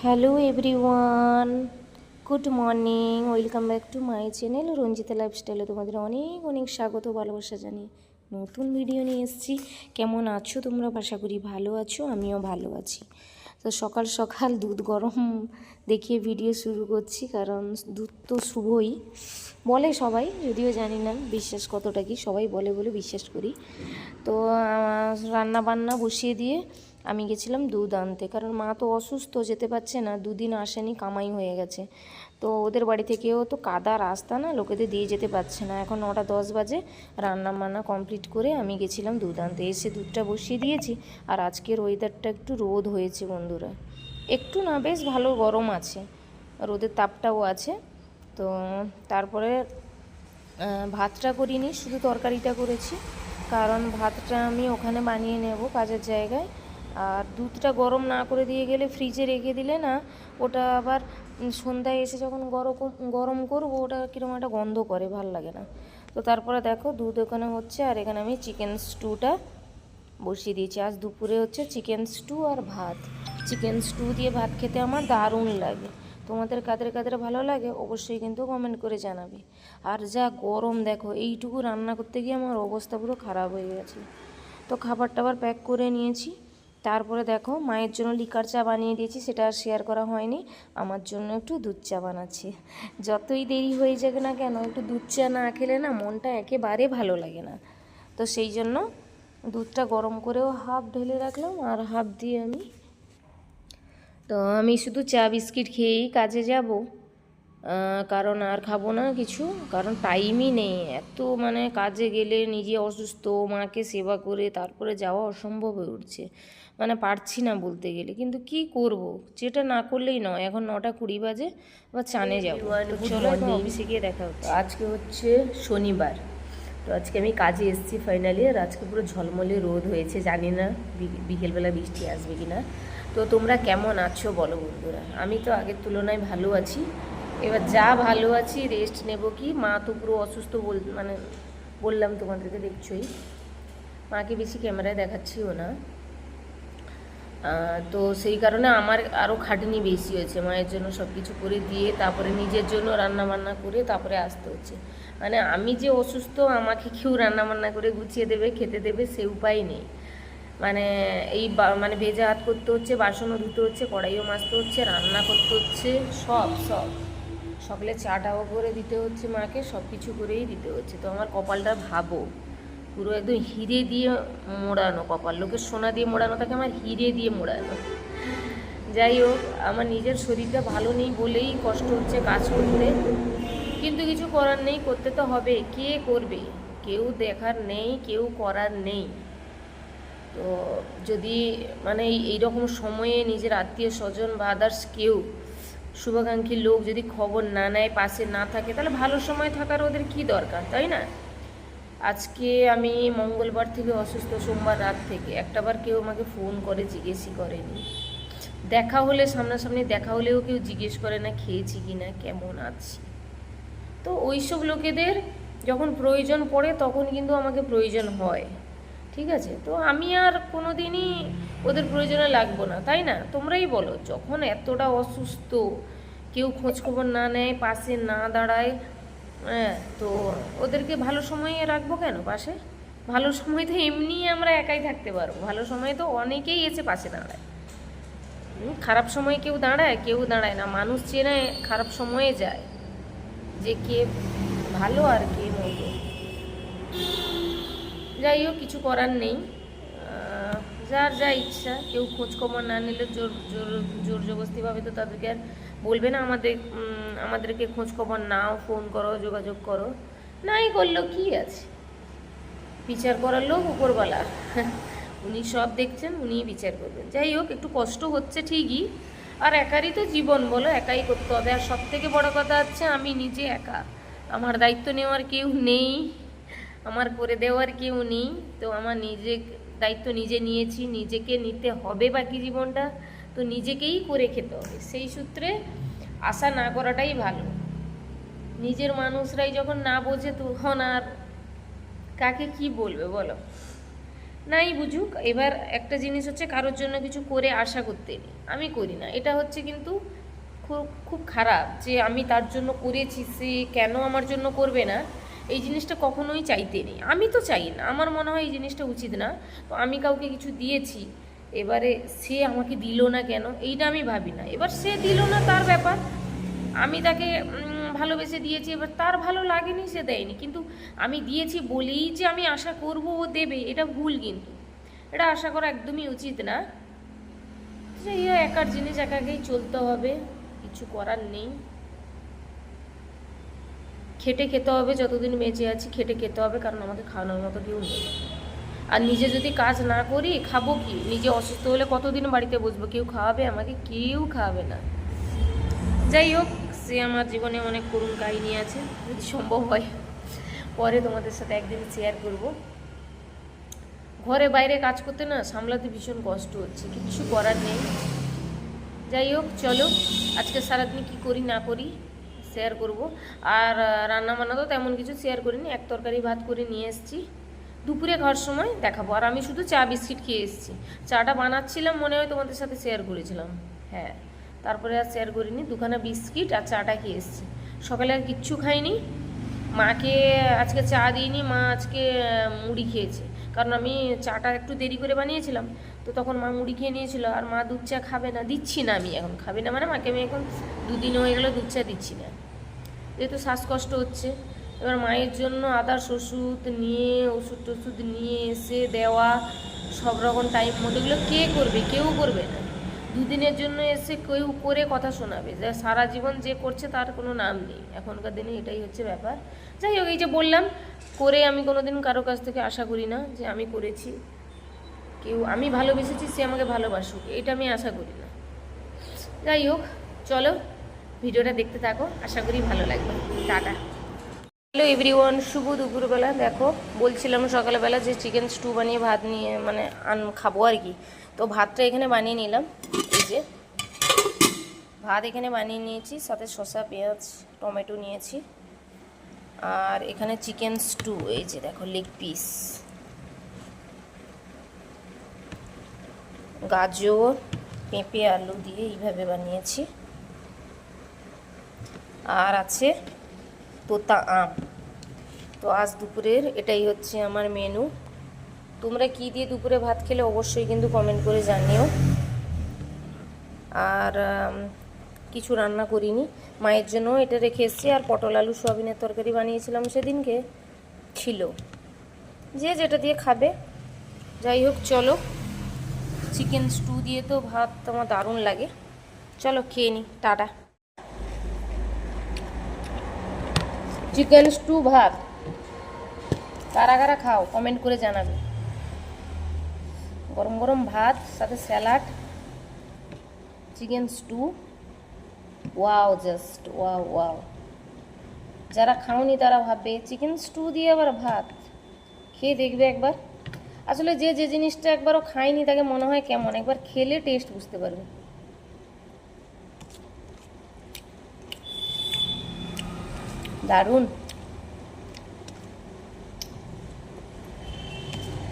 Hello everyone, good morning, welcome back to my channel Ranjita লাইফস্টাইলে তোমাদের অনেক অনেক স্বাগত ভালোবাসা জানিয়ে নতুন ভিডিও নিয়ে এসেছি। কেমন আছো তোমরা? আশা করি ভালো আছো, আমিও ভালো আছি। তো সকাল সকাল দুধ গরম দেখিয়ে ভিডিও শুরু করছি, কারণ দুধ তো শুভই বলে সবাই, যদিও জানি না বিশ্বাস কতটা কি, সবাই বলে বলে বিশ্বাস করি। তো রান্না বান্না বসিয়ে দিয়ে আমি গেছিলাম দুধ আনতে, কারণ মা তো অসুস্থ, যেতে পারছে না, দুদিন আসেনি, কামাই হয়ে গেছে। তো ওদের বাড়ি থেকেও তো কাদা রাস্তা না, লোকেদের দিয়ে যেতে পারছে না। এখন 9টা 10 বাজে, রান্না বান্না কমপ্লিট করে আমি গেছিলাম দুধ আনতে, এসে দুধটা বসিয়ে দিয়েছি। আর আজকের ওয়েদারটা একটু রোদ হয়েছে বন্ধুরা, একটু না বেশ ভালো গরম আছে, রোদের তাপটাও আছে। তো তারপরে ভাতটা করিনি, শুধু তরকারিটা করেছি, কারণ ভাতটা আমি ওখানে বানিয়ে নেব কাজের জায়গায়। আর দুধটা গরম না করে দিয়ে গেলে, ফ্রিজে রেখে দিলে না, ওটা আবার সন্ধ্যায় এসে যখন গরম করবো, ওটা কীরকম একটা গন্ধ করে, ভাল লাগে না। তো তারপরে দেখো দুধ ওখানে হচ্ছে, আর এখানে আমি চিকেন স্টুটা বসিয়ে দিয়েছি। আজ দুপুরে হচ্ছে চিকেন স্টু আর ভাত। চিকেন স্টু দিয়ে ভাত খেতে আমার দারুণ লাগে। তোমাদের কাদের কাদের ভালো লাগে অবশ্যই কিন্তু কমেন্ট করে জানাবে। আর যা গরম দেখো, এইটুকু রান্না করতে গিয়ে আমার অবস্থা পুরো খারাপ হয়ে গেছে। তো খাবার টাবার প্যাক করে নিয়েছি। তারপরে দেখো মায়ের জন্য লিকার চা বানিয়ে দিয়েছি, সেটা আর শেয়ার করা হয়নি। আমার জন্য একটু দুধ চা বানাচ্ছি। যতই দেরি হয়ে যাবে না কেন, একটু দুধ চা না খেলে না মনটা একেবারে ভালো লাগে না। তো সেই জন্য দুধটা গরম করেও হাফ ঢেলে রাখলাম, আর হাফ দিয়ে আমি শুধু চা বিস্কিট খেয়েই কাজে যাব, কারণ আর খাবো না কিছু, কারণ টাইমই নেই। এত মানে কাজে গেলে নিজে অসুস্থ, মাকে সেবা করে তারপরে যাওয়া অসম্ভব হয়ে উঠছে, মানে পারছি না বলতে গেলে। কিন্তু কি করব, যেটা না করলেই নয়। এখন 9টা 20 বাজে, আবার চানে যাবো। চলো এখন অফিসে গিয়ে দেখা হচ্ছে। আজকে হচ্ছে শনিবার, তো আজকে আমি কাজে এসেছি ফাইনালি। আর আজকে পুরো ঝলমলে রোদ হয়েছে, জানি না বিকেলবেলা বৃষ্টি আসবে কি না। তো তোমরা কেমন আছো বলো বন্ধুরা? আমি তো আগের তুলনায় ভালো আছি। এবার যা ভালো আছি, রেস্ট নেব কি, মা তো পুরো অসুস্থ মানে বললাম তোমাদেরকে, দেখছোই। মাকে বেশি ক্যামেরায় দেখাচ্ছিও না। তো সেই কারণে আমার আরও খাটনি বেশি হয়েছে, মায়ের জন্য সব কিছু করে দিয়ে তারপরে নিজের জন্য রান্না বান্না করে তারপরে আসতে হচ্ছে। মানে আমি যে অসুস্থ, আমাকে কেউ রান্না বান্না করে গুছিয়ে দেবে, খেতে দেবে, সে উপায় নেই। মানে মানে ভেজা হাত করতে হচ্ছে, বাসনও ধুতে হচ্ছে, কড়াইও মাজতে হচ্ছে, রান্না করতে হচ্ছে, সব সকালে চাটাও করে দিতে হচ্ছে মাকে, সব কিছু করেই দিতে হচ্ছে। তো আমার কপালটা ভাবো, পুরো একদম হিরে দিয়ে মোড়ানো কপাল, লোকের সোনা দিয়ে মোড়ানো থাকে, আমার হিরে দিয়ে মোড়ানো। যাই হোক, আমার নিজের শরীরটা ভালো নেই বলেই কষ্ট হচ্ছে কাজ করতে, কিন্তু কিছু করার নেই, করতে তো হবে। কে করবে? কেউ দেখার নেই, কেউ করার নেই। তো যদি মানে এইরকম সময়ে নিজের আত্মীয় স্বজন বা আদার্স কেউ, শুভাকাঙ্ক্ষী লোক যদি খবর না নেয়, পাশে না থাকে, তাহলে ভালো সময় থাকার ওদের কি দরকার, তাই না? আজকে আমি মঙ্গলবার থেকে অসুস্থ, সোমবার রাত থেকে একটাবার কেউ আমাকে ফোন করে জিজ্ঞেসই করেনি। দেখা হলে, সামনাসামনি দেখা হলেও কেউ জিজ্ঞেস করে না খেয়েছি কি না, কেমন আছি। তো ওইসব লোকেদের যখন প্রয়োজন পড়ে তখন কিন্তু আমাকে প্রয়োজন হয়, ঠিক আছে? তো আমি আর কোনো দিনই ওদের প্রয়োজনে লাগবো না, তাই না? তোমরাই বলো, যখন এতটা অসুস্থ, কেউ খোঁজখবর না নেয়, পাশে না দাঁড়ায়, হ্যাঁ, তো ওদেরকে ভালো সময়ে রাখবো কেন পাশে? ভালো সময় তো এমনিই আমরা একাই থাকতে পারবো, ভালো সময় তো অনেকেই এসে পাশে দাঁড়ায়। খারাপ সময় কেউ দাঁড়ায়? কেউ দাঁড়ায় না। মানুষ চেনে খারাপ সময়ে যায়, যে কে ভালো আর কে মন্দ। যাই হোক, কিছু করার নেই, যার যা ইচ্ছা। কেউ খোঁজখবর না নিলে জোর জোর জোর জবরদস্তিভাবে তো তাদেরকে আর বলবে না আমাদেরকে খোঁজখবর নাও, ফোন করো, যোগাযোগ করো। নাই করলেও কি আছে, বিচার করার লোক উপরওয়ালা, উনি সব দেখছেন, উনিই বিচার করবেন। যাই হোক, একটু কষ্ট হচ্ছে ঠিকই, আর একারই তো জীবন বলো, একাই করতে হবে। আর সব থেকে বড় কথা হচ্ছে, আমি নিজে একা, আমার দায়িত্ব নেওয়ার কেউ নেই, আমার করে দেওয়ার কেউ নেই। তো আমার নিজে দায়িত্ব নিজে নিয়েছি, নিজেকে নিতে হবে বাকি জীবনটা। তো নিজেকেই করে খেতে হবে। সেই সূত্রে আশা না করাটাই ভালো। নিজের মানুষরাই যখন না বোঝে, তখন আর কাকে কি বলবে বলো? নাই বুঝুক। এবার একটা জিনিস হচ্ছে কারোর জন্য কিছু করে আশা করতে নেই, আমি করি না, এটা হচ্ছে কিন্তু খুব খুব খারাপ যে আমি তার জন্য করেছি, সে কেন আমার জন্য করবে না, এই জিনিসটা কখনোই চাইতে নেই। আমি তো চাই না, আমার মনে হয় এই জিনিসটা উচিত না। তো আমি কাউকে কিছু দিয়েছি, এবারে সে আমাকে দিল না কেন, এইটা আমি ভাবি না। এবার সে দিল না তার ব্যাপার, আমি তাকে ভালোবেসে দিয়েছি, এবার তার ভালো লাগেনি, সে দেয়নি, কিন্তু আমি দিয়েছি বলেই যে আমি আশা করব ও দেবে, এটা ভুল। কিন্তু এটা আশা করা একদমই উচিত না। সেই একার জিনিস একাকেই চলতে হবে, কিছু করার নেই। খেটে খেতে হবে, যতদিন বেঁচে আছি খেটে খেতে হবে, কারণ আমাকে খাওয়ানোর মতো কেউ নেই। আর নিজে যদি কাজ না করি খাবো কি? নিজে অসুস্থ হলে কতদিন বাড়িতে বসবো? কেউ খাওয়াবে আমাকে? কেউ খাওয়াবে না। যাই হোক, সে আমার জীবনে অনেক করুণ কাহিনী আছে, যদি সম্ভব হয় পরে তোমাদের সাথে একদিন শেয়ার করব। ঘরে বাইরে কাজ করতে না সামলাতে ভীষণ কষ্ট হচ্ছে, কিচ্ছু করার নেই। যাই হোক, চলো আজকে সারাদিন কী করি না করি শেয়ার করব। আর রান্না বান্না তো তেমন কিছু শেয়ার করিনি, এক তরকারি ভাত করে নিয়ে এসেছি, দুপুরে খাওয়ার সময় দেখাবো। আর আমি শুধু চা বিস্কিট খেয়ে এসেছি। চাটা বানাচ্ছিলাম, মনে হয় তোমাদের সাথে শেয়ার করেছিলাম, হ্যাঁ। তারপরে আর শেয়ার করিনি, দুখানা বিস্কিট আর চাটা খেয়ে এসেছি। সকালে আর কিচ্ছু খাইনি, মাকে আজকে চা দিইনি, মা আজকে মুড়ি খেয়েছে। কারণ আমি চাটা একটু দেরি করে বানিয়েছিলাম, তো তখন মা মুড়ি খেয়ে নিয়েছিল। আর মা দুধ চা খাবে না, দিচ্ছি না আমি এখন, খাবে না মানে মাকে আমি এখন 2 দিন হয়ে গেলো দুধ চা দিচ্ছি না, যেহেতু শ্বাসকষ্ট হচ্ছে। এবার মায়ের জন্য আদার্স ওষুধ নিয়ে, ওষুধ টষুধ নিয়ে এসে দেওয়া, সব রকম টাইম মতো, এগুলো কে করবে? কেউ করবে না। 2 দিনের জন্য এসে কেউ করে কথা শোনাবে, যা সারা জীবন যে করছে তার কোনো নাম নেই এখনকার দিনে, এটাই হচ্ছে ব্যাপার। যাই হোক, এই যে বললাম, করে আমি কোনো দিন কারো কাছ থেকে আশা করি না যে আমি করেছি, কেউ আমি ভালোবেসেছি সে আমাকে ভালোবাসুক, এটা আমি আশা করি না। যাই হোক, চলো ভিডিওটা দেখতে থাকো, আশা করি ভালো লাগবে। টাটা। হ্যালো এভরিওয়ান, শুভ দুপুরবেলা। দেখো, বলছিলাম সকালবেলা যে চিকেন স্টু বানিয়ে ভাত নিয়ে মানে খাবো আর কি। তো ভাতটা এখানে বানিয়ে নিলাম, এই যে ভাত এখানে বানিয়ে নিয়েছি, সাথে শসা, পেঁয়াজ, টমেটো নিয়েছি। আর এখানে চিকেন স্টু, এই যে দেখো লেগ পিস, গাজর, পেঁপে, আলু দিয়ে এইভাবে বানিয়েছি। আর আছে তোতা আম। তো আজ দুপুরের এটাই হচ্ছে আমার মেনু। তোমরা কি দিয়ে দুপুরে ভাত খেলে অবশ্যই কিন্তু কমেন্ট করে জানিও। আর কিছু রান্না করিনি, মায়ের জন্য এটা রেখে এসেছি। আর পটল আলু সয়াবিনের তরকারি বানিয়েছিলাম সেদিনকে, ছিল, যে যেটা দিয়ে খাবে। যাই হোক, চলো, চিকেন স্টু দিয়ে তো ভাত আমার দারুণ লাগে। চলো খেয়ে নিই, টাটা। চিকেন স্টু ভাত কারা কারা খাও কমেন্ট করে জানাবে। গরম গরম ভাত, সাথে salad, chicken stew, wow, just wow wow. যারা খাওনি তারা ভাববে চিকেন স্টু দিয়ে আবার ভাত, খেয়ে দেখবে একবার। আসলে যে যে জিনিসটা একবারও খায়নি তাকে মনে হয় কেমন, একবার খেলে টেস্ট বুঝতে পারবে। দারুণ।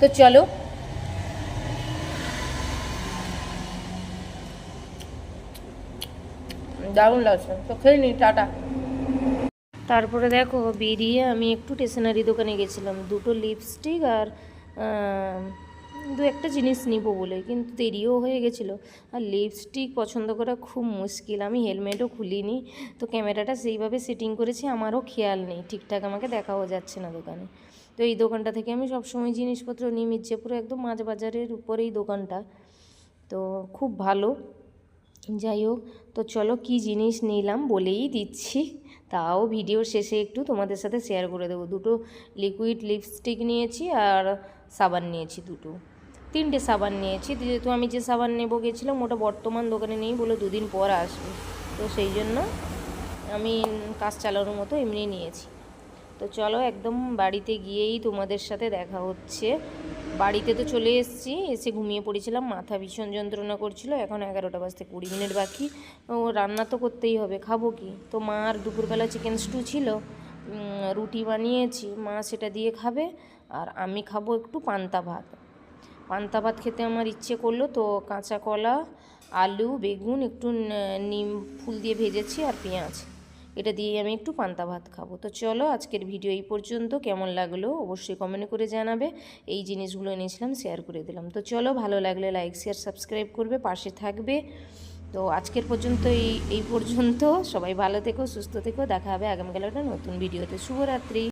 তো চলো, দারুণ লাগছে, তো খেয়ে নি, টাটা। তারপরে দেখো, বেরিয়ে আমি একটু স্টেশনারি দোকানে গেছিলাম, দুটো লিপস্টিক আর দু একটা জিনিস নিব বলে, কিন্তু দেরিও হয়ে গেছিলো। আর লিপস্টিক পছন্দ করা খুব মুশকিল, আমি হেলমেটও খুলিনি, তো ক্যামেরাটা সেইভাবে সেটিং করেছি, আমারও খেয়াল নেই ঠিকঠাক, আমাকে দেখাও যাচ্ছে না দোকানে। তো এই দোকানটা থেকে আমি সবসময় জিনিসপত্র নিই, মির্জাপুরে একদম মাঝ বাজারের উপরেই দোকানটা, তো খুব ভালো। যাই হোক, তো চলো কি জিনিস নিলাম বলেই দিচ্ছি, তাও ভিডিওর শেষে একটু তোমাদের সাথে শেয়ার করে দেবো। দুটো লিকুইড লিপস্টিক নিয়েছি, আর সাবান নিয়েছি, 3টে সাবান নিয়েছি। যেহেতু আমি যে সাবান নেবো গেছিলাম ওটা বর্তমান দোকানে নেই, বলে 2 দিন পর আসবে, তো সেই জন্য আমি কাজ চালানোর মতো এমনি নিয়েছি। তো চলো, একদম বাড়িতে গিয়েই তোমাদের সাথে দেখা হচ্ছে। বাড়িতে তো চলে এসেছি, এসে ঘুমিয়ে পড়েছিলাম, মাথা ভীষণ যন্ত্রণা করছিল। এখন 11টা বাজতে 20 মিনিট বাকি। রান্না তো করতেই হবে, খাবো কি? তো মার দুপুরবেলা চিকেন স্টু ছিল, রুটি বানিয়েছি, মা সেটা দিয়ে খাবে, আর আমি খাবো একটু পান্তা ভাত। পান্তা ভাত খেতে আমার ইচ্ছে করলো, তো কাঁচা কলা, আলু, বেগুন, একটু নিম ফুল দিয়ে ভেজেছি আর পেঁয়াজ, এটা দিয়ে আমি একটু পান্তা ভাত খাবো। তো চলো আজকের ভিডিও এই পর্যন্ত, কেমন লাগলো অবশ্যই কমেন্ট করে জানাবে। এই জিনিসগুলো এনেছিলাম, শেয়ার করে দিলাম। তো চলো, ভালো লাগলে লাইক শেয়ার সাবস্ক্রাইব করবে, পাশে থাকবে। তো আজকের পর্যন্ত এই পর্যন্ত, সবাই ভালো থেকো, সুস্থ থেকো, দেখা হবে আগামীকাল একটা নতুন ভিডিওতে। শুভরাত্রি।